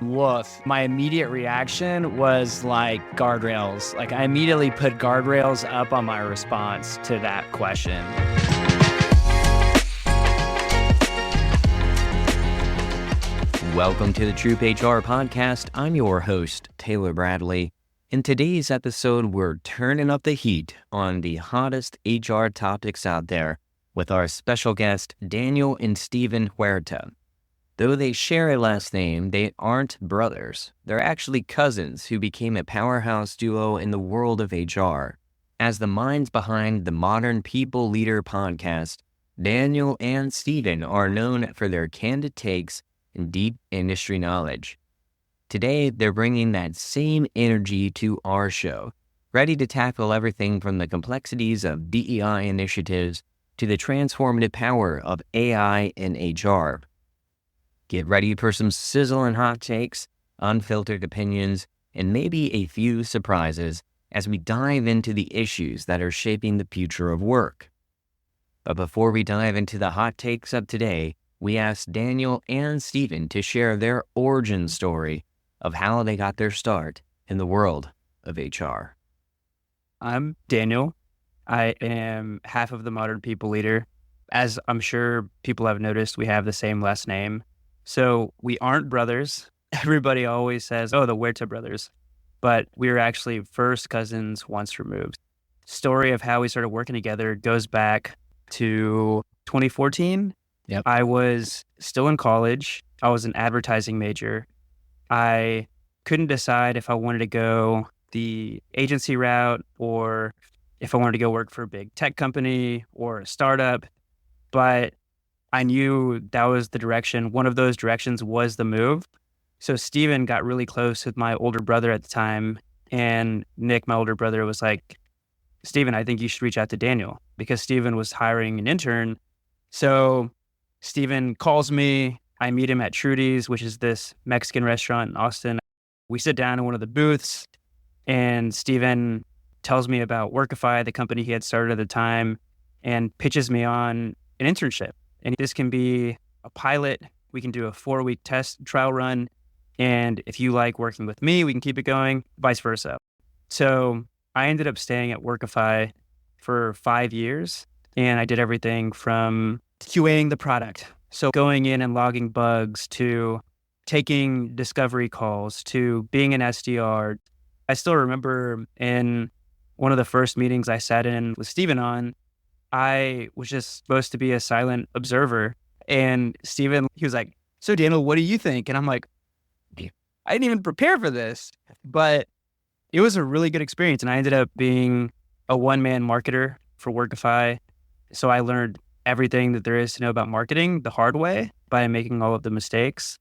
Woof. My immediate reaction was like guardrails. Like I immediately put guardrails up on my response to that question. Welcome to the TroopHR podcast. I'm your host, Taylor Bradley. In today's episode, we're turning up the heat on the hottest HR topics out there with our special guest, Daniel and Stephen Huerta. Though they share a last name, they aren't brothers. They're actually cousins who became a powerhouse duo in the world of HR. As the minds behind the Modern People Leader podcast, Daniel and Stephen are known for their candid takes and deep industry knowledge. Today, they're bringing that same energy to our show, ready to tackle everything from the complexities of DEI initiatives to the transformative power of AI in HR. Get ready for some sizzling hot takes, unfiltered opinions, and maybe a few surprises as we dive into the issues that are shaping the future of work. But before we dive into the hot takes of today, we asked Daniel and Stephen to share their origin story of how they got their start in the world of HR. I'm Daniel. I am half of the Modern People Leader. As I'm sure people have noticed, we have the same last name. So we aren't brothers. Everybody always says, oh, the Huerta brothers. But we were actually first cousins once removed. Story of how we started working together goes back to 2014. Yep. I was still in college. I was an advertising major. I couldn't decide if I wanted to go the agency route or if I wanted to go work for a big tech company or a startup. But I knew that was the direction. One of those directions was the move. So Stephen got really close with my older brother at the time. And Nick, my older brother, was like, Stephen, I think you should reach out to Daniel, because Stephen was hiring an intern. So Stephen calls me. I meet him at Trudy's, which is this Mexican restaurant in Austin. We sit down in one of the booths, and Stephen tells me about Workify, the company he had started at the time, and pitches me on an internship. And this can be a pilot. We can do a 4-week test trial run. And if you like working with me, we can keep it going, vice versa. So I ended up staying at Workify for 5 years. And I did everything from QAing the product. So going in and logging bugs to taking discovery calls to being an SDR. I still remember in one of the first meetings I sat in with Stephen on, I was just supposed to be a silent observer. And Stephen, he was like, so Daniel, what do you think? And I'm like, I didn't even prepare for this, but it was a really good experience. And I ended up being a one-man marketer for Workify. So I learned everything that there is to know about marketing the hard way by making all of the mistakes.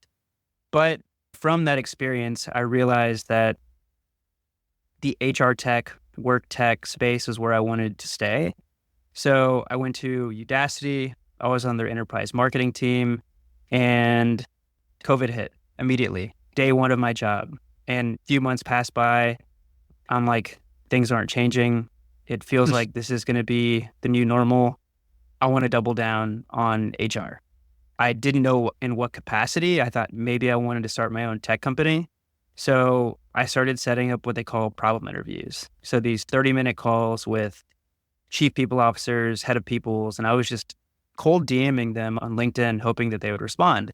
But from that experience, I realized that the HR tech, work tech space is where I wanted to stay. So I went to Udacity. I was on their enterprise marketing team, and COVID hit immediately, day one of my job. And a few months passed by. I'm like, things aren't changing. It feels like this is going to be the new normal. I want to double down on HR. I didn't know in what capacity. I thought maybe I wanted to start my own tech company. So I started setting up what they call problem interviews. So these 30-minute calls with chief people officers, head of peoples, and I was just cold DMing them on LinkedIn, hoping that they would respond.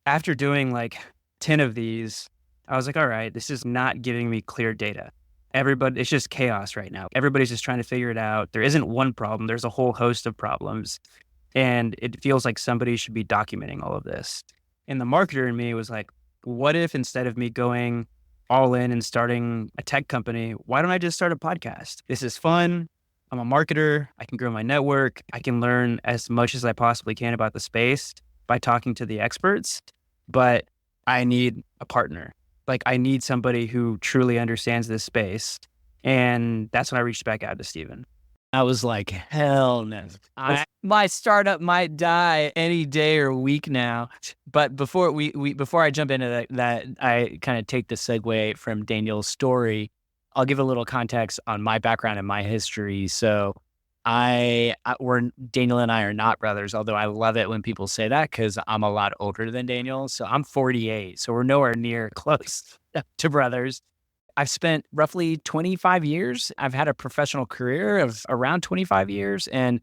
After doing like 10 of these, I was like, all right, this is not giving me clear data. Everybody, it's just chaos right now. Everybody's just trying to figure it out. There isn't one problem. There's a whole host of problems. And it feels like somebody should be documenting all of this. And the marketer in me was like, what if instead of me going all in and starting a tech company, why don't I just start a podcast? This is fun. I'm a marketer. I can grow my network. I can learn as much as I possibly can about the space by talking to the experts. But I need a partner. Like I need somebody who truly understands this space. And that's when I reached back out to Stephen. I was like, hell no. My startup might die any day or week now. But before before I jump into that, I kind of take the segue from Daniel's story. I'll give a little context on my background and my history. So we're Daniel and I are not brothers, although I love it when people say that because I'm a lot older than Daniel. So I'm 48. So we're nowhere near close to brothers. I've spent roughly 25 years. I've had a professional career of around 25 years. And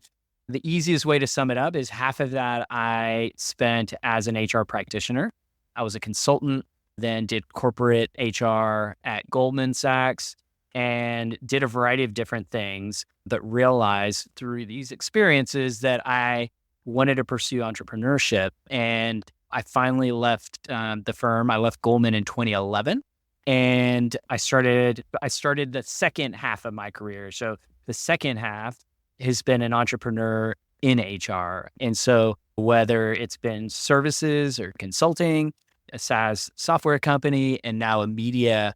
the easiest way to sum it up is half of that I spent as an HR practitioner. I was a consultant, then did corporate HR at Goldman Sachs and did a variety of different things, but realized through these experiences that I wanted to pursue entrepreneurship. And I finally left the firm. I left Goldman in 2011. And I started the second half of my career. So the second half has been an entrepreneur in HR. And so whether it's been services or consulting, a SaaS software company, and now a media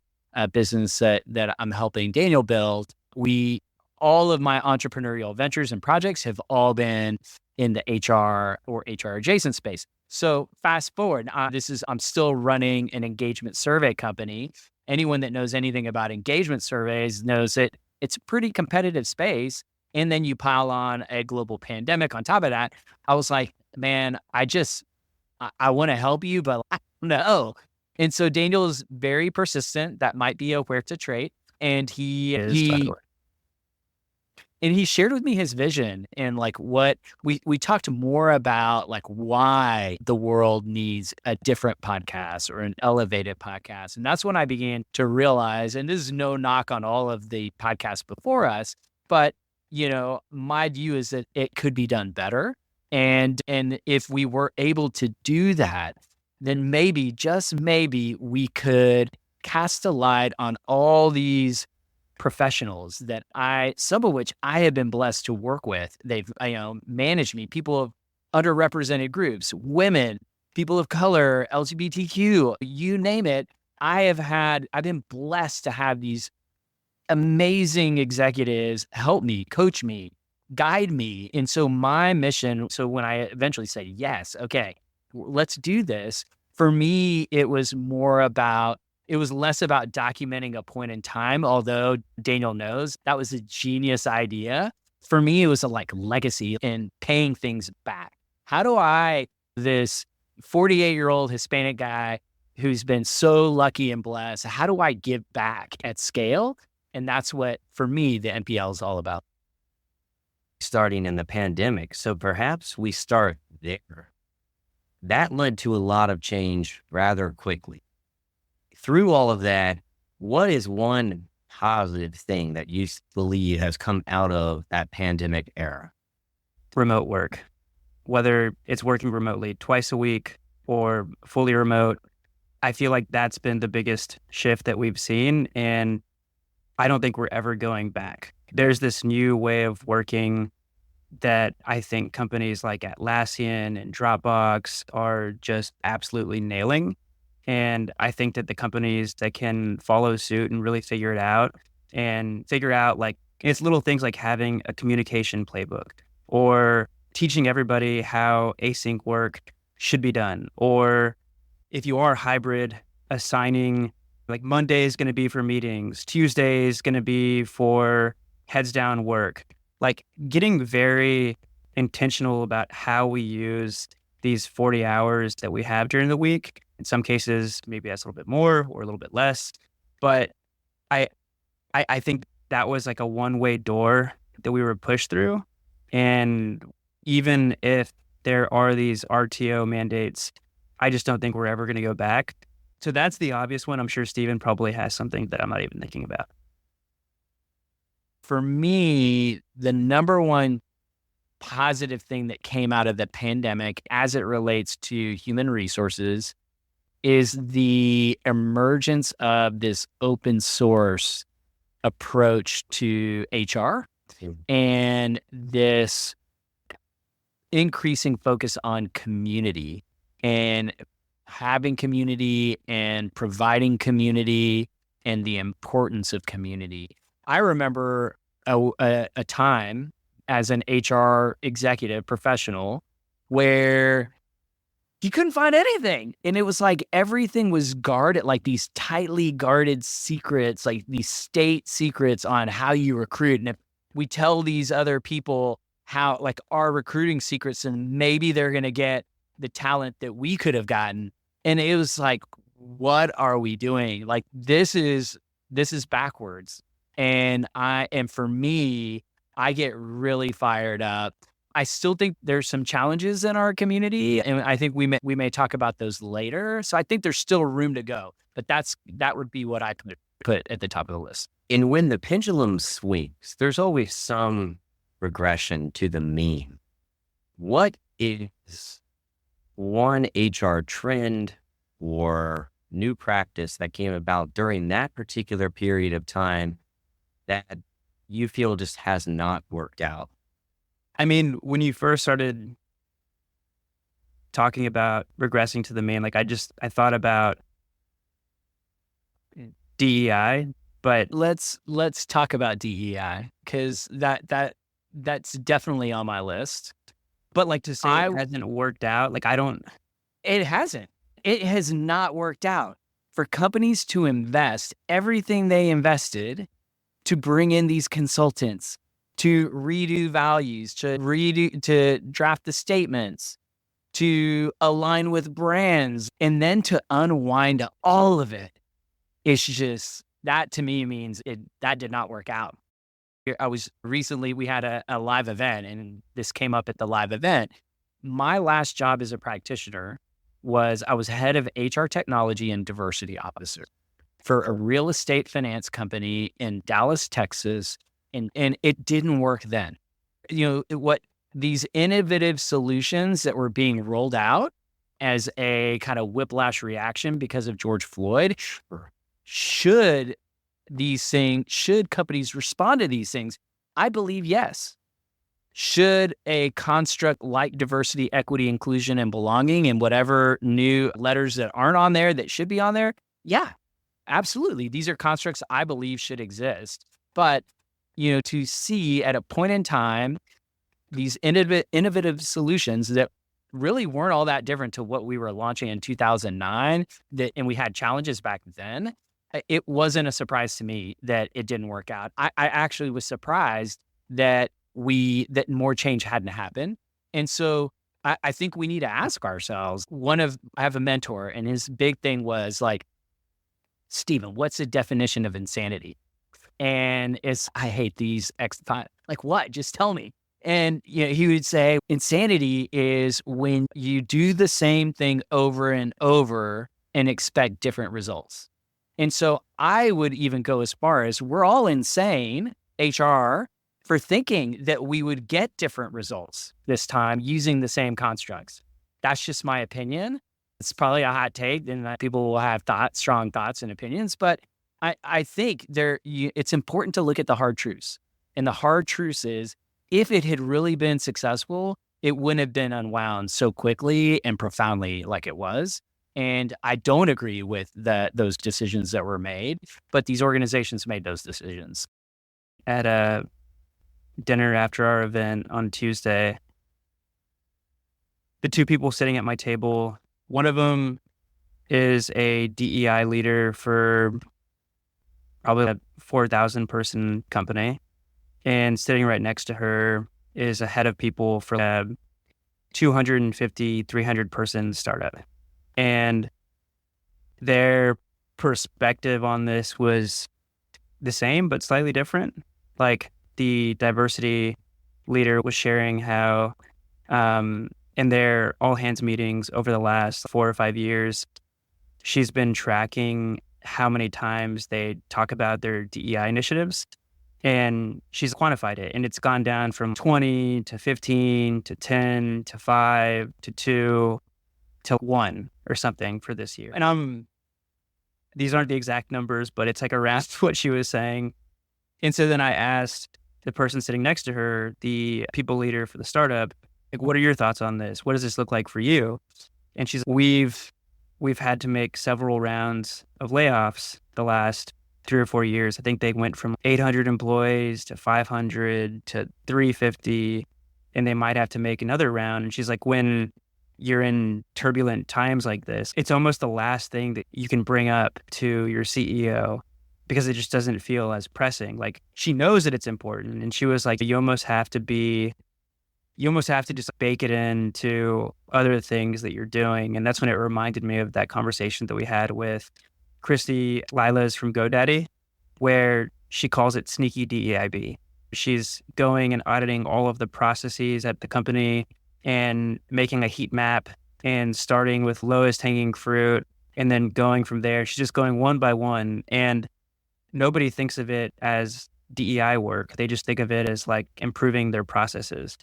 business that I'm helping Daniel build, all of my entrepreneurial ventures and projects have all been in the HR or HR adjacent space. So fast forward, I'm still running an engagement survey company. Anyone that knows anything about engagement surveys knows that it's a pretty competitive space. And then you pile on a global pandemic on top of that. I was like, man, I want to help you, but I don't know. And so Daniel is very persistent. That might be a Huerta trait. And he shared with me his vision and like what we talked more about, like why the world needs a different podcast or an elevated podcast. And that's when I began to realize, and this is no knock on all of the podcasts before us, but my view is that it could be done better. And if we were able to do that, then maybe, just maybe, we could cast a light on all these professionals that some of which I have been blessed to work with. They've, managed me, people of underrepresented groups, women, people of color, LGBTQ, you name it. I've been blessed to have these amazing executives help me, coach me, guide me. And so my mission, so when I eventually said, yes, okay, let's do this, for me, it was less about documenting a point in time, although Daniel knows that was a genius idea. For me, it was a legacy and paying things back. How do this 48-year-old Hispanic guy who's been so lucky and blessed, how do I give back at scale? And that's what, for me, the NPL is all about. Starting in the pandemic. So perhaps we start there. That led to a lot of change rather quickly. Through all of that, what is one positive thing that you believe has come out of that pandemic era? Remote work, whether it's working remotely twice a week or fully remote. I feel like that's been the biggest shift that we've seen. And I don't think we're ever going back. There's this new way of working that I think companies like Atlassian and Dropbox are just absolutely nailing. And I think that the companies that can follow suit and really figure it out and figure out it's little things like having a communication playbook or teaching everybody how async work should be done. Or if you are hybrid, assigning Monday is going to be for meetings, Tuesday is going to be for heads down work, getting very intentional about how we use these 40 hours that we have during the week. In some cases, maybe that's a little bit more or a little bit less. But I think that was a one-way door that we were pushed through. And even if there are these RTO mandates, I just don't think we're ever going to go back. So that's the obvious one. I'm sure Stephen probably has something that I'm not even thinking about. For me, the number one positive thing that came out of the pandemic as it relates to human resources is the emergence of this open source approach to HR and this increasing focus on community and having community and providing community and the importance of community. I remember a time as an HR executive professional where you couldn't find anything. And it was everything was guarded, these tightly guarded secrets, these state secrets on how you recruit. And if we tell these other people how, like, our recruiting secrets, and maybe they're going to get the talent that we could have gotten. And it was like, what are we doing? Like, this is backwards. And for me, I get really fired up. I still think there's some challenges in our community, and I think we may talk about those later. So I think there's still room to go, but that would be what I put at the top of the list. And when the pendulum swings, there's always some regression to the mean. What is one HR trend or new practice that came about during that particular period of time that you feel just has not worked out? I mean, when you first started talking about regressing to the mean, like I thought about DEI, but let's talk about DEI, because that's definitely on my list. But like, to say it hasn't worked out, like it hasn't. It has not worked out for companies to invest everything they invested to bring in these consultants, to redo values, to draft the statements, to align with brands, and then to unwind all of it. It's just, that to me means that did not work out. We had a live event, and this came up at the live event. My last job as a practitioner was I was head of HR technology and diversity officer for a real estate finance company in Dallas, Texas. And it didn't work then. What these innovative solutions that were being rolled out as a kind of whiplash reaction because of George Floyd, should companies respond to these things? I believe yes. Should a construct like diversity, equity, inclusion, and belonging, and whatever new letters that aren't on there that should be on there? Yeah, absolutely. These are constructs I believe should exist. But to see at a point in time these innovative solutions that really weren't all that different to what we were launching in 2009, and we had challenges back then, it wasn't a surprise to me that it didn't work out. I actually was surprised that more change hadn't happened. And so I think we need to ask ourselves, I have a mentor, and his big thing was like, Stephen, what's the definition of insanity? And I hate these like, what? Just tell me. And he would say, insanity is when you do the same thing over and over and expect different results. And so I would even go as far as, we're all insane, HR, for thinking that we would get different results this time using the same constructs. That's just my opinion. It's probably a hot take, and people will have strong thoughts and opinions, but I think it's important to look at the hard truths. And the hard truth is, if it had really been successful, it wouldn't have been unwound so quickly and profoundly like it was. And I don't agree with those decisions that were made, but these organizations made those decisions. At a dinner after our event on Tuesday, the two people sitting at my table, one of them is a DEI leader for probably a 4,000 person company. And sitting right next to her is a head of people for a 250, 300 person startup. And their perspective on this was the same, but slightly different. Like, the diversity leader was sharing how in their all hands meetings over the last 4 or 5 years, she's been tracking how many times they talk about their DEI initiatives, and she's quantified it. And it's gone down from 20 to 15 to 10 to 5 to 2 to 1 or something for this year. And these aren't the exact numbers, but it's like around what she was saying. And so then I asked the person sitting next to her, the people leader for the startup, like, what are your thoughts on this? What does this look like for you? And she's, we've had to make several rounds of layoffs the last 3 or 4 years. I think they went from 800 employees to 500 to 350, and they might have to make another round. And she's like, when you're in turbulent times like this, it's almost the last thing that you can bring up to your CEO because it just doesn't feel as pressing. Like, she knows that it's important. And she was like, you almost have to just bake it into other things that you're doing. And that's when it reminded me of that conversation that we had with Christy Lilas from GoDaddy, where she calls it sneaky DEIB. She's going and auditing all of the processes at the company and making a heat map and starting with lowest hanging fruit and then going from there. She's just going one by one. And nobody thinks of it as DEI work. They just think of it as like improving their processes.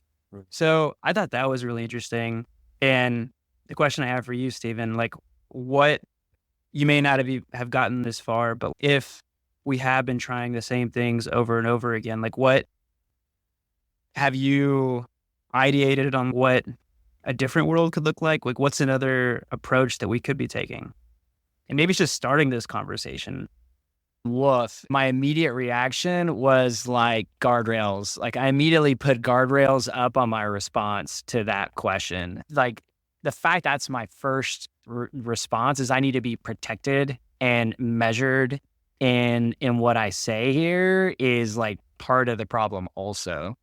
So I thought that was really interesting. And the question I have for you, Stephen, like, what, you may not have gotten this far, but if we have been trying the same things over and over again, like, what have you ideated on what a different world could look like? Like, what's another approach that we could be taking? And maybe it's just starting this conversation. Woof. My immediate reaction was like guardrails. Like, I immediately put guardrails up on my response to that question. Like, the fact that's my first response is I need to be protected and measured in what I say here is like part of the problem also.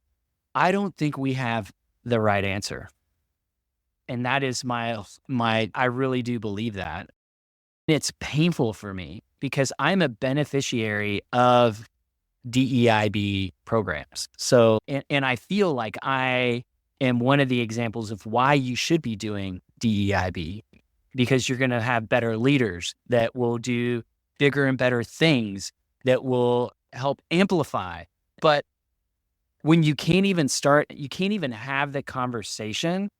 I don't think we have the right answer. And that is I really do believe that. It's painful for me because I'm a beneficiary of DEIB programs. So, and I feel like I am one of the examples of why you should be doing DEIB, because you're going to have better leaders that will do bigger and better things that will help amplify. But when you can't even have the conversation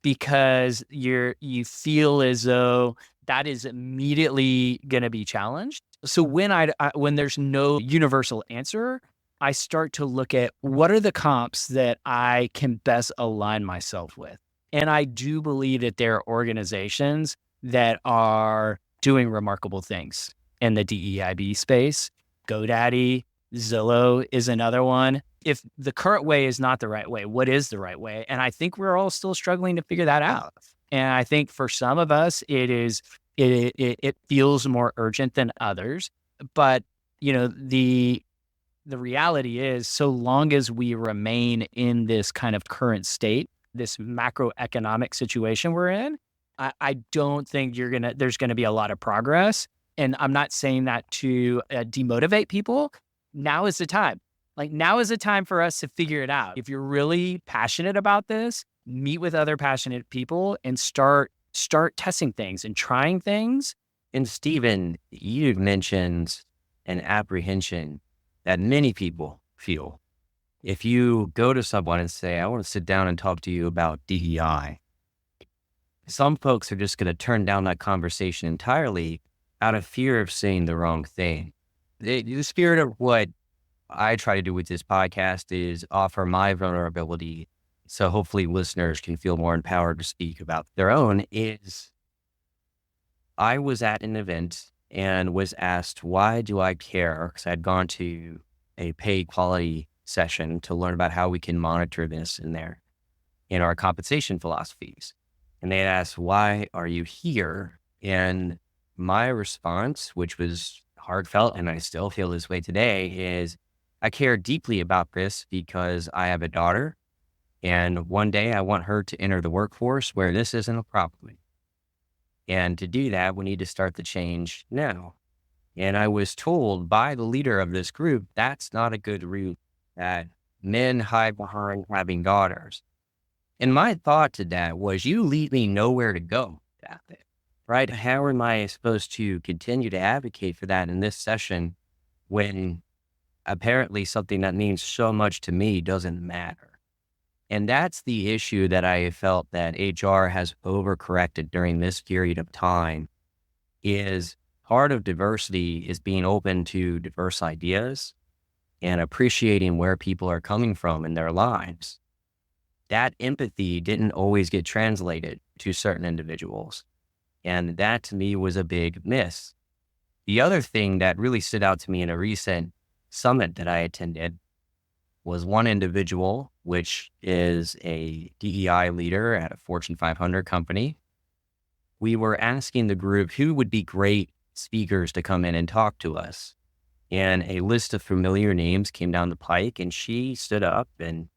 because you feel as though that is immediately going to be challenged. So when there's no universal answer, I start to look at what are the comps that I can best align myself with. And I do believe that there are organizations that are doing remarkable things in the DEIB space. GoDaddy, Zillow is another one. If the current way is not the right way, what is the right way? And I think we're all still struggling to figure that out. And I think for some of us, it feels more urgent than others. But, the reality is, so long as we remain in this kind of current state, this macroeconomic situation we're in, I don't think there's going to be a lot of progress. And I'm not saying that to demotivate people. Now is the time. Like, now is the time for us to figure it out. If you're really passionate about this, meet with other passionate people and start testing things and trying things. And Stephen, you mentioned an apprehension that many people feel. If you go to someone and say, I want to sit down and talk to you about DEI, some folks are just going to turn down that conversation entirely out of fear of saying the wrong thing. The spirit of what I try to do with this podcast is offer my vulnerability so hopefully listeners can feel more empowered to speak about their own. Is I was at an event and was asked, why do I care? Because I'd gone to a paid quality session to learn about how we can monitor this in our compensation philosophies. And they asked, why are you here? And my response, which was heartfelt, and I still feel this way today, is I care deeply about this because I have a daughter. And one day I want her to enter the workforce where this isn't a problem. And to do that, we need to start the change now. And I was told by the leader of this group, that's not a good route, that men hide behind having daughters. And my thought to that was, you lead me nowhere to go, right? How am I supposed to continue to advocate for that in this session when apparently something that means so much to me doesn't matter? And that's the issue that I felt that HR has overcorrected during this period of time. Is part of diversity is being open to diverse ideas and appreciating where people are coming from in their lives. That empathy didn't always get translated to certain individuals. And that to me was a big miss. The other thing that really stood out to me in a recent summit that I attended was one individual, which is a DEI leader at a Fortune 500 company. We were asking the group who would be great speakers to come in and talk to us. and a list of familiar names came down the pike, and she stood up, and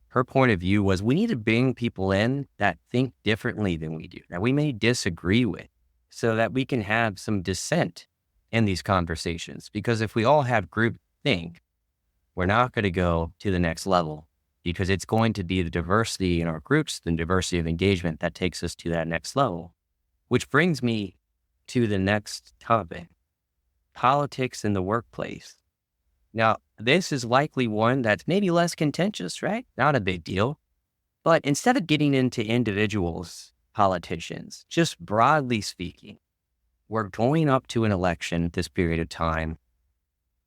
her point of view was, we need to bring people in that think differently than we do, that we may disagree with, so that we can have some dissent in these conversations. Because if we all have group think, we're not going to go to the next level, because it's going to be the diversity in our groups, the diversity of engagement that takes us to that next level. Which brings me to the next topic, politics in the workplace. Now, this is likely one that's maybe less contentious, right? Not a big deal. But instead of getting into individuals, politicians, just broadly speaking, we're going up to an election at this period of time.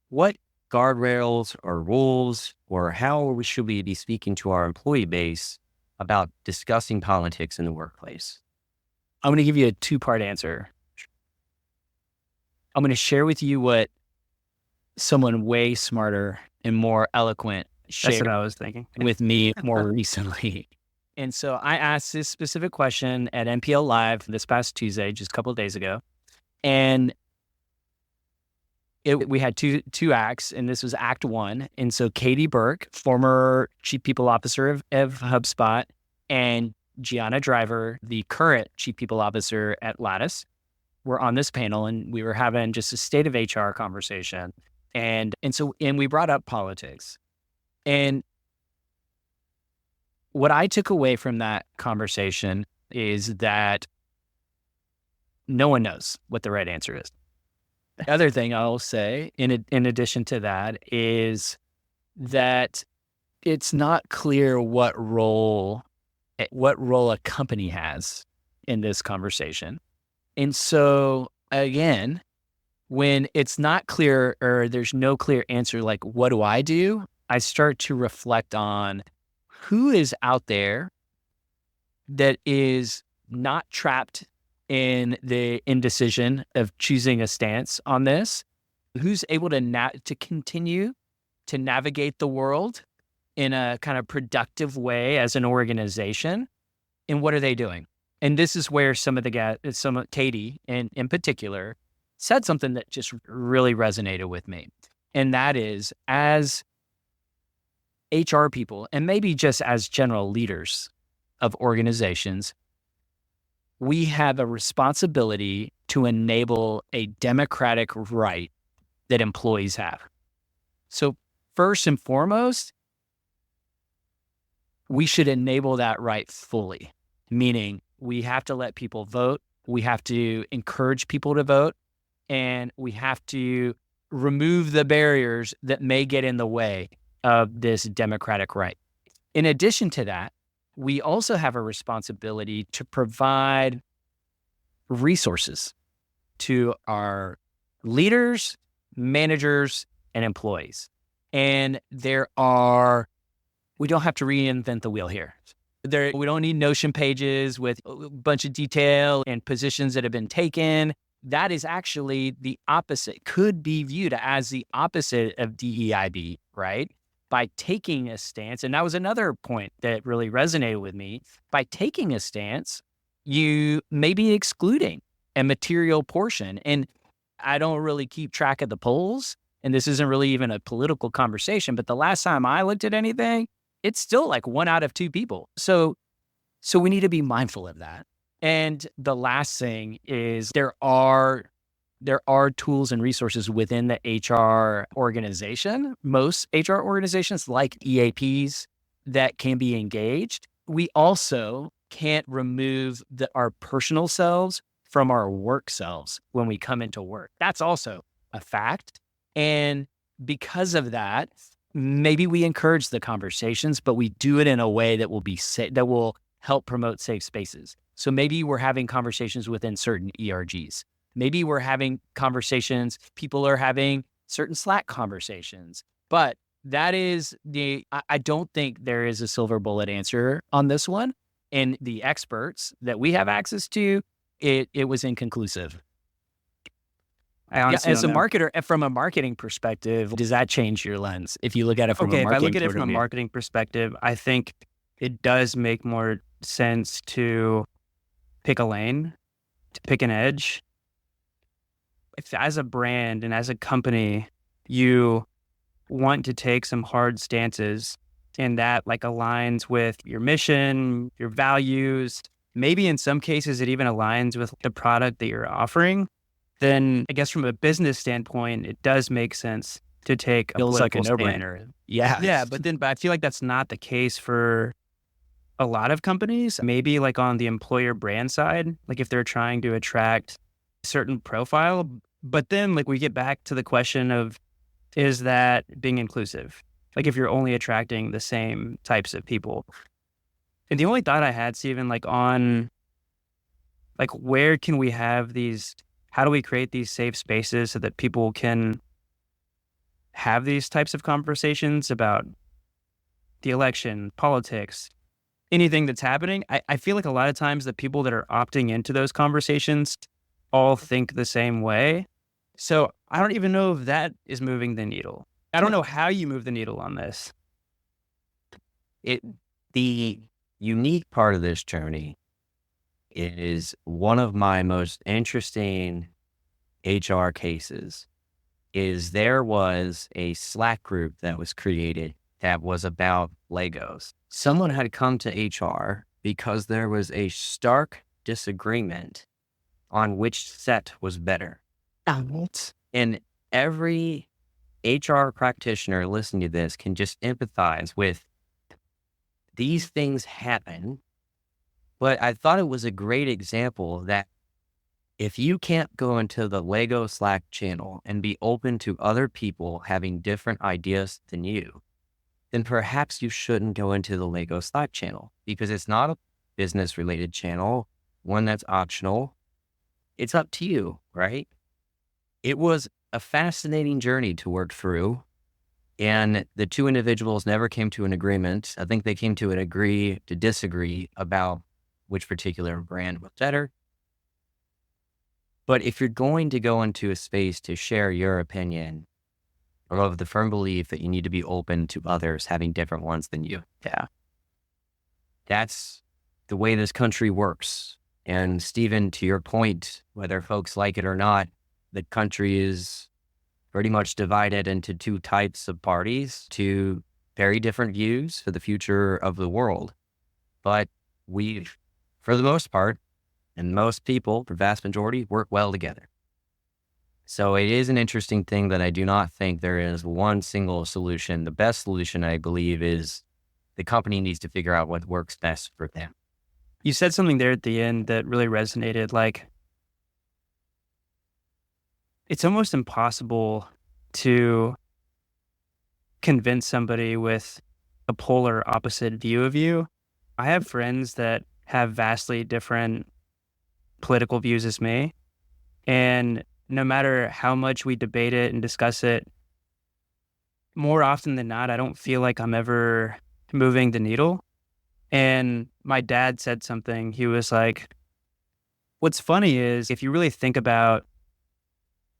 What guardrails or rules, or how should we be speaking to our employee base about discussing politics in the workplace? I'm going to give you a two-part answer. I'm going to share with you what someone way smarter and more eloquent That's shared what I was thinking. with me more recently. And so I asked this specific question at NPL Live this past Tuesday, just a couple of days ago. And we had two acts, and this was Act 1. And so Katie Burke, former Chief People Officer of HubSpot, and Gianna Driver, the current Chief People Officer at Lattice, were on this panel, and we were having just a state of HR conversation. And we brought up politics. And what I took away from that conversation is that no one knows what the right answer is. The other thing I'll say, in addition to that, is that it's not clear what role a company has in this conversation. And so, again, when it's not clear or there's no clear answer, like, what do? I start to reflect on who is out there that is not trapped in the indecision of choosing a stance on this, who's able to continue to navigate the world in a kind of productive way as an organization, and what are they doing? And this is where Katie in particular said something that just really resonated with me. And that is, as HR people, and maybe just as general leaders of organizations, we have a responsibility to enable a democratic right that employees have. So first and foremost, we should enable that right fully, meaning we have to let people vote, we have to encourage people to vote, and we have to remove the barriers that may get in the way of this democratic right. In addition to that, we also have a responsibility to provide resources to our leaders, managers, and employees. And we don't have to reinvent the wheel here. We don't need Notion pages with a bunch of detail and positions that have been taken. That is actually the opposite, could be viewed as the opposite of DEIB, right? By taking a stance, and that was another point that really resonated with me, by taking a stance, you may be excluding a material portion. And I don't really keep track of the polls, and this isn't really even a political conversation, but the last time I looked at anything, it's still like 1 out of 2 people. So we need to be mindful of that. And the last thing is there are tools and resources within the HR organization, most HR organizations like EAPs, that can be engaged. We also can't remove our personal selves from our work selves when we come into work. That's also a fact. And because of that, maybe we encourage the conversations, but we do it in a way that will be that will help promote safe spaces. So maybe we're having conversations within certain ERGs. Maybe we're having conversations, people are having certain Slack conversations, but that is I don't think there is a silver bullet answer on this one. And the experts that we have access to, it was inconclusive. I honestly as a don't know. marketer, from a marketing perspective, does that change your lens? If you look at it from a marketing if I look at it point from of a view? marketing perspective, I think it does make more sense to pick a lane, to pick an edge. If as a brand and as a company, you want to take some hard stances and that like aligns with your mission, your values, maybe in some cases it even aligns with the product that you're offering, then I guess from a business standpoint, it does make sense to take a Feels like a political stand. no-brainer. Yeah. Yeah, but I feel like that's not the case for a lot of companies. Maybe like on the employer brand side, like if they're trying to attract a certain profile, but then like we get back to the question of, is that being inclusive? Like if you're only attracting the same types of people. And the only thought I had, Stephen, like on like where can we have these, how do we create these safe spaces so that people can have these types of conversations about the election, politics, anything that's happening? I feel like a lot of times the people that are opting into those conversations all think the same way. So I don't even know if that is moving the needle. I don't know how you move the needle on this. The unique part of this journey is one of my most interesting HR cases is there was a Slack group that was created that was about Legos. Someone had come to HR because there was a stark disagreement on which set was better. And every HR practitioner listening to this can just empathize with these things happen. But I thought it was a great example that if you can't go into the Lego Slack channel and be open to other people having different ideas than you, then perhaps you shouldn't go into the Lego Slack channel because it's not a business related channel, one that's optional. It's up to you, right? It was a fascinating journey to work through. And the two individuals never came to an agreement. I think they came to an agree to disagree about which particular brand was better. But if you're going to go into a space to share your opinion, or of the firm belief that you need to be open to others having different ones than you. Yeah. That's the way this country works. And Stephen, to your point, whether folks like it or not, the country is pretty much divided into two types of parties, two very different views for the future of the world. But we, for the most part, and most people, the vast majority, work well together. So it is an interesting thing that I do not think there is one single solution. The best solution, I believe, is the company needs to figure out what works best for them. You said something there at the end that really resonated. Like, it's almost impossible to convince somebody with a polar opposite view of you. I have friends that have vastly different political views as me. And no matter how much we debate it and discuss it, more often than not, I don't feel like I'm ever moving the needle. And my dad said something. He was like, what's funny is if you really think about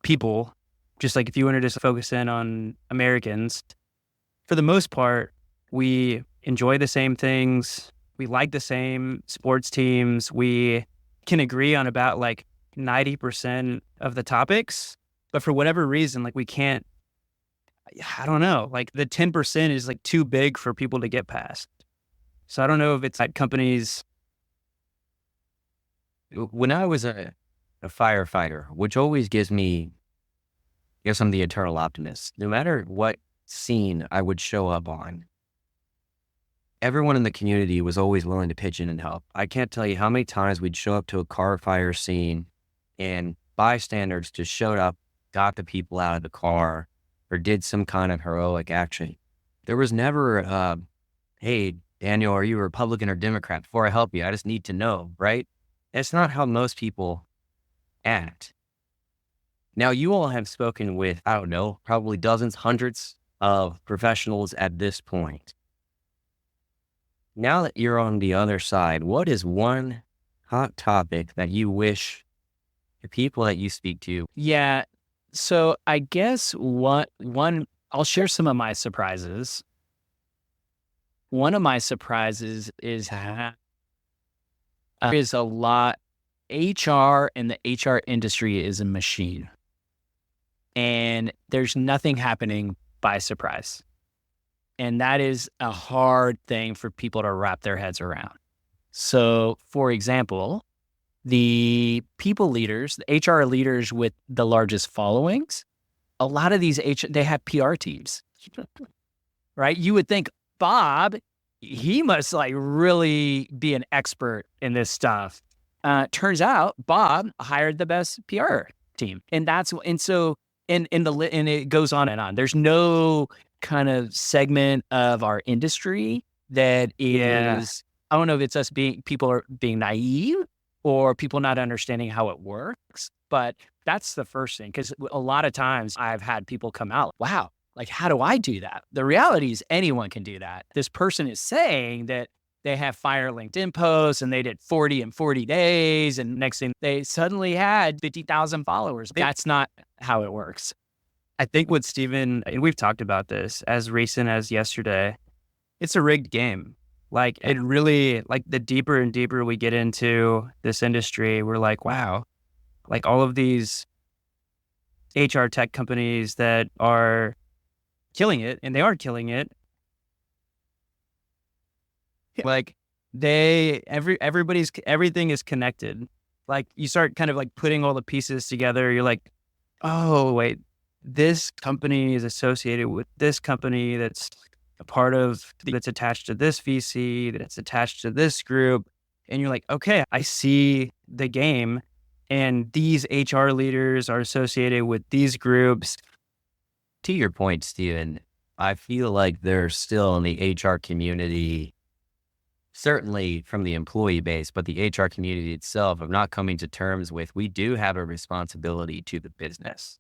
people, just like if you wanted to focus in on Americans, for the most part, we enjoy the same things. We like the same sports teams. We can agree on about like 90% of the topics, but for whatever reason, like we can't, I don't know, like the 10% is like too big for people to get past. So I don't know if it's like companies. When I was a firefighter, which always gives me, I guess I'm the eternal optimist, no matter what scene I would show up on, everyone in the community was always willing to pitch in and help. I can't tell you how many times we'd show up to a car fire scene and bystanders just showed up, got the people out of the car, or did some kind of heroic action. There was never, hey, Daniel, are you a Republican or Democrat? Before I help you, I just need to know, right? That's not how most people act. Now, you all have spoken with, I don't know, probably dozens, hundreds of professionals at this point. Now that you're on the other side, what is one hot topic that you wish the people that you speak to? Yeah. So I guess I'll share some of my surprises. One of my surprises is there is a lot, HR and the HR industry is a machine. and there's nothing happening by surprise. And that is a hard thing for people to wrap their heads around. So, for example, the people leaders, the HR leaders with the largest followings, a lot of these they have PR teams, right? You would think Bob, he must like really be an expert in this stuff. Turns out Bob hired the best PR team, and it goes on and on. There's no kind of segment of our industry that is, I don't know if it's people are being naive or people not understanding how it works, but that's the first thing. Because a lot of times I've had people come out, wow, like, how do I do that? The reality is anyone can do that. This person is saying that they have fire LinkedIn posts and they did 40 in 40 days. And next thing they suddenly had 50,000 followers. That's not how it works. I think what Stephen, and we've talked about this as recent as yesterday, it's a rigged game. Like it really, like the deeper and deeper we get into this industry, we're like, wow, like all of these HR tech companies that are killing it, and they are killing it. Like everything is connected. Like you start kind of like putting all the pieces together. You're like, oh wait, this company is associated with this company that's a part of, that's attached to this VC, that's attached to this group. And you're like, okay, I see the game, and these HR leaders are associated with these groups. To your point, Stephen, I feel like there's still in the HR community, certainly from the employee base, but the HR community itself, of not coming to terms with, we do have a responsibility to the business.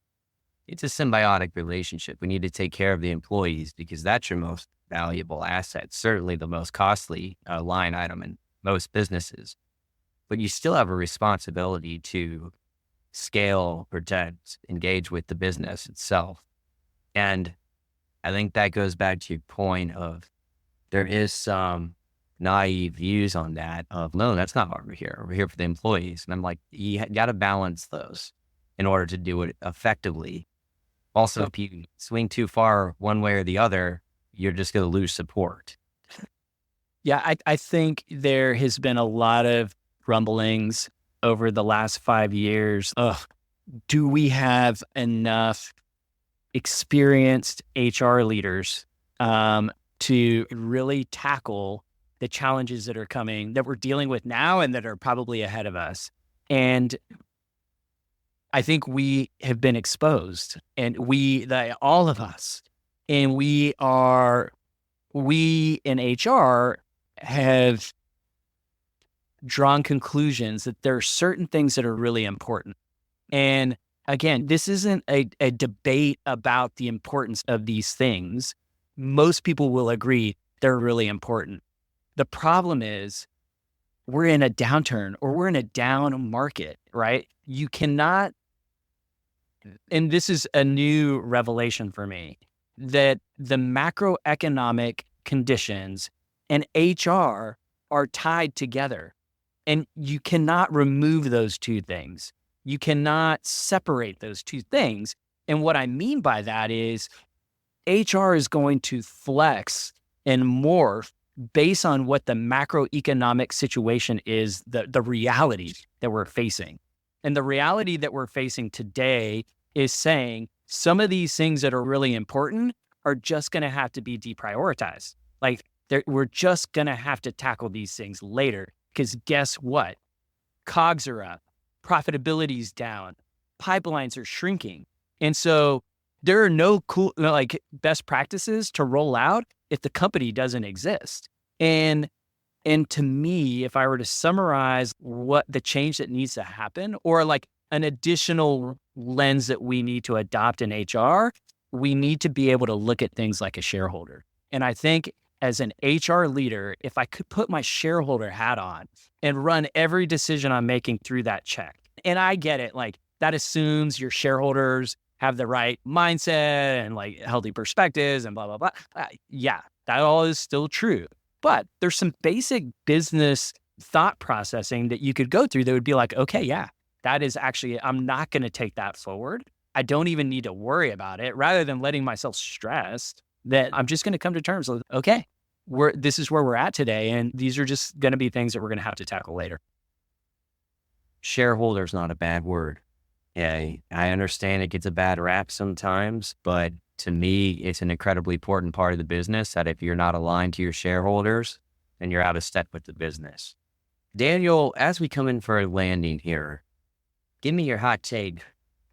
It's a symbiotic relationship. We need to take care of the employees because that's your most valuable asset, certainly the most costly line item in most businesses. But you still have a responsibility to scale, protect, engage with the business itself. And I think that goes back to your point of there is some naive views on that of, no, that's not why we're here. We're here for the employees. And I'm like, you got to balance those in order to do it effectively. Also, if you swing too far one way or the other, you're just going to lose support. Yeah, I think there has been a lot of rumblings over the last 5 years. Do we have enough experienced HR leaders to really tackle the challenges that are coming, that we're dealing with now and that are probably ahead of us? And I think we have been exposed, and all of us, and we in HR have drawn conclusions that there are certain things that are really important. And again, this isn't a debate about the importance of these things. Most people will agree they're really important. The problem is we're in a downturn, or we're in a down market, right? You cannot, and this is a new revelation for me, that the macroeconomic conditions and HR are tied together, and you cannot remove those two things. You cannot separate those two things. And what I mean by that is HR is going to flex and morph based on what the macroeconomic situation is, the reality that we're facing. And the reality that we're facing today is saying some of these things that are really important are just going to have to be deprioritized. Like we're just going to have to tackle these things later, because guess what? COGS are up, profitability's down, pipelines are shrinking. And so there are no cool, like, best practices to roll out if the company doesn't exist. And to me, if I were to summarize what the change that needs to happen, or like an additional lens that we need to adopt in HR, we need to be able to look at things like a shareholder. And I think as an HR leader, if I could put my shareholder hat on and run every decision I'm making through that check, and I get it, like that assumes your shareholders have the right mindset and like healthy perspectives and blah, blah, blah. Yeah, that all is still true. But there's some basic business thought processing that you could go through that would be like, okay, yeah, that is actually, I'm not going to take that forward. I don't even need to worry about it, rather than letting myself stressed, that I'm just going to come to terms with, okay, this is where we're at today. And these are just going to be things that we're going to have to tackle later. Shareholder's not a bad word. Yeah, I understand it gets a bad rap sometimes, but to me, it's an incredibly important part of the business that if you're not aligned to your shareholders, then you're out of step with the business. Daniel, as we come in for a landing here, give me your hot take.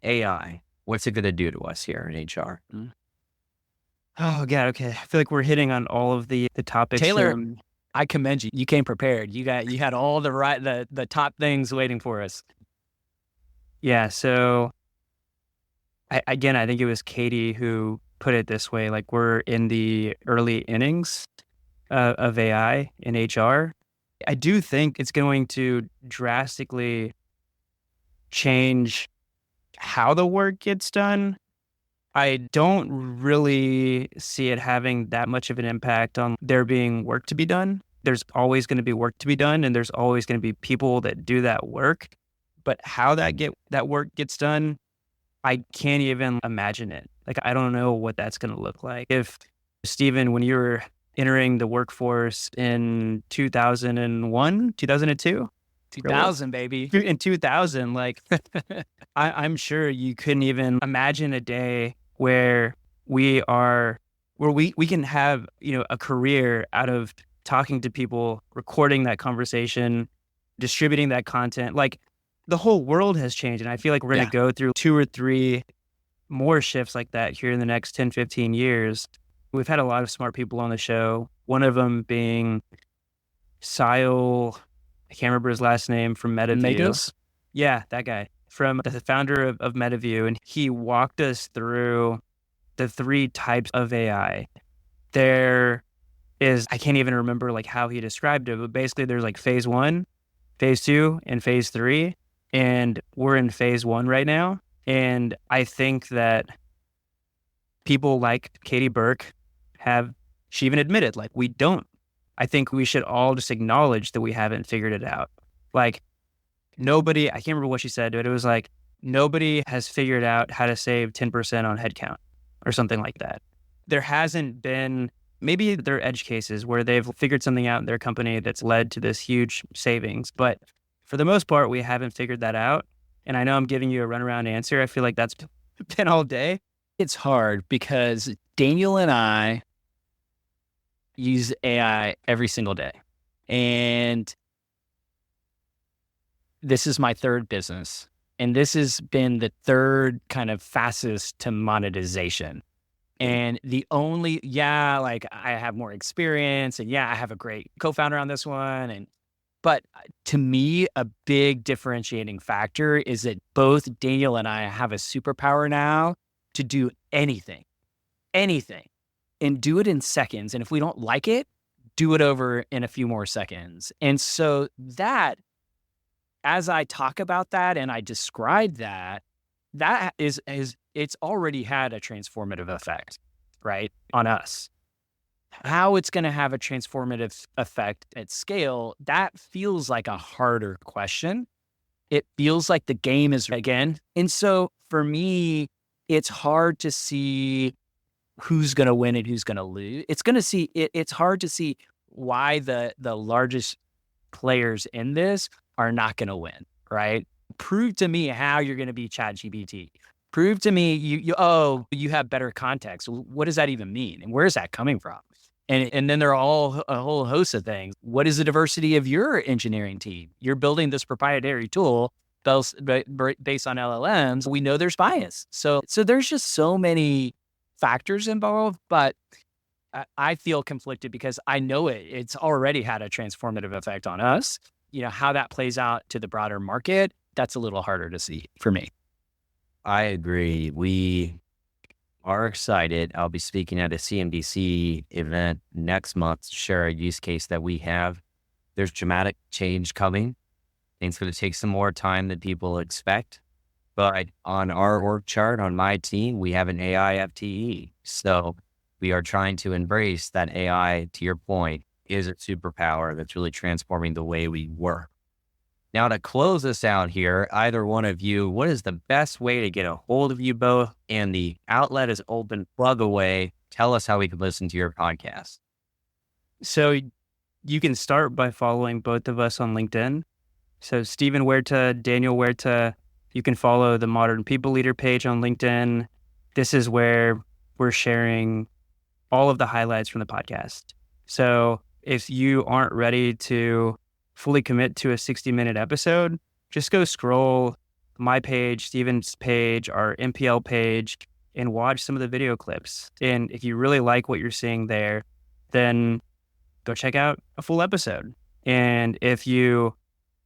AI, what's it going to do to us here in HR? Oh God, okay. I feel like we're hitting on all of the topics. Taylor, I commend you. You came prepared. You had all the top things waiting for us. Yeah. So I think it was Katie who put it this way. Like, we're in the early innings of AI in HR. I do think it's going to drastically change how the work gets done. I don't really see it having that much of an impact on there being work to be done. There's always going to be work to be done, and there's always going to be people that do that work. But how that work gets done, I can't even imagine it. Like, I don't know what that's going to look like. If, Stephen, when you were entering the workforce in 2001, 2002? 2000, baby. In 2000, like, I'm sure you couldn't even imagine a day where we can have, a career out of talking to people, recording that conversation, distributing that content. Like, the whole world has changed. And I feel like we're going to go through 2 or 3 more shifts like that here in the next 10, 15 years. We've had a lot of smart people on the show. One of them being Sile, I can't remember his last name, from MetaView. Magos? Yeah, that guy, from the founder of MetaView. And he walked us through the 3 types of AI. There is, I can't even remember like how he described it, but basically there's like phase 1, phase 2, and phase 3. And we're in phase 1 right now. And I think that people like Katie Burke she even admitted, like, we don't. I think we should all just acknowledge that we haven't figured it out. Like, nobody, I can't remember what she said, but it was like, nobody has figured out how to save 10% on headcount or something like that. There hasn't been, maybe there are edge cases where they've figured something out in their company that's led to this huge savings. But for the most part, we haven't figured that out. And I know I'm giving you a runaround answer. I feel like that's been all day. It's hard because Daniel and I use AI every single day. And this is my 3rd business. And this has been the 3rd kind of fastest to monetization. And the only, like, I have more experience, and I have a great co-founder on this one. But to me, a big differentiating factor is that both Daniel and I have a superpower now to do anything, and do it in seconds. And if we don't like it, do it over in a few more seconds. And so that, as I talk about that and I describe that is it's already had a transformative effect, right, on us. How it's going to have a transformative effect at scale, that feels like a harder question. It feels like the game is again. And so for me, it's hard to see who's going to win and who's going to lose. It's hard to see why the largest players in this are not going to win, right? Prove to me how you're going to be ChatGPT. Prove to me you have better context. What does that even mean? And where is that coming from? And then there are all a whole host of things. What is the diversity of your engineering team? You're building this proprietary tool based on LLMs. We know there's bias. So there's just so many factors involved, but I feel conflicted because I know it's already had a transformative effect on us. How that plays out to the broader market, that's a little harder to see for me. I agree. We are excited. I'll be speaking at a CMDC event next month to share a use case that we have. There's dramatic change coming. It's going to take some more time than people expect. But on our org chart, on my team, we have an AI FTE. So we are trying to embrace that AI, to your point, is a superpower that's really transforming the way we work. Now, to close us out here, either one of you, what is the best way to get a hold of you both? And the outlet is open, plug away. Tell us how we can listen to your podcast. So you can start by following both of us on LinkedIn. So Stephen Huerta, Daniel Huerta, you can follow the Modern People Leader page on LinkedIn. This is where we're sharing all of the highlights from the podcast. So if you aren't ready to fully commit to a 60-minute episode, just go scroll my page, Stephen's page, our MPL page, and watch some of the video clips. And if you really like what you're seeing there, then go check out a full episode. And if you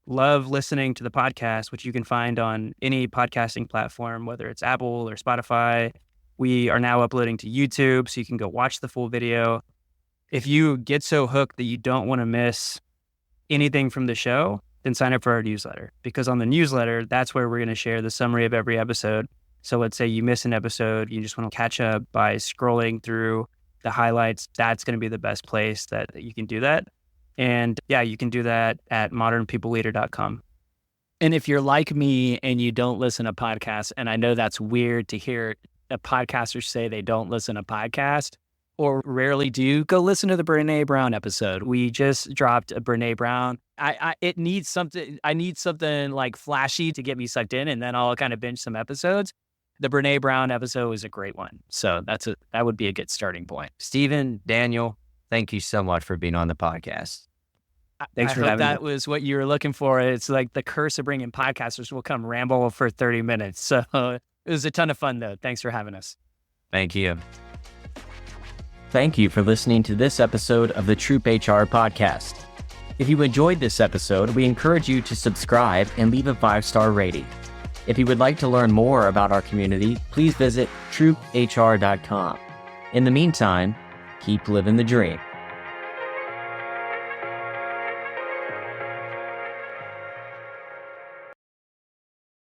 love listening to the podcast, which you can find on any podcasting platform, whether it's Apple or Spotify, we are now uploading to YouTube, so you can go watch the full video. If you get so hooked that you don't want to miss anything from the show, then sign up for our newsletter, because on the newsletter, that's where we're going to share the summary of every episode. So let's say you miss an episode, you just want to catch up by scrolling through the highlights. That's going to be the best place that you can do that. And yeah, you can do that at modernpeopleleader.com. And if you're like me and you don't listen to podcasts, and I know that's weird to hear a podcaster say they don't listen to podcasts or rarely do, go listen to the Brene Brown episode. We just dropped a Brene Brown. I need something like flashy to get me sucked in, and then I'll kind of binge some episodes. The Brene Brown episode was a great one. So that would be a good starting point. Stephen, Daniel, thank you so much for being on the podcast. Thanks for having having me. That was what you were looking for. It's like the curse of bringing podcasters will come ramble for 30 minutes. So it was a ton of fun, though. Thanks for having us. Thank you. Thank you for listening to this episode of the TroopHR podcast. If you enjoyed this episode, we encourage you to subscribe and leave a 5-star rating. If you would like to learn more about our community, please visit TroopHR.com. In the meantime, keep living the dream.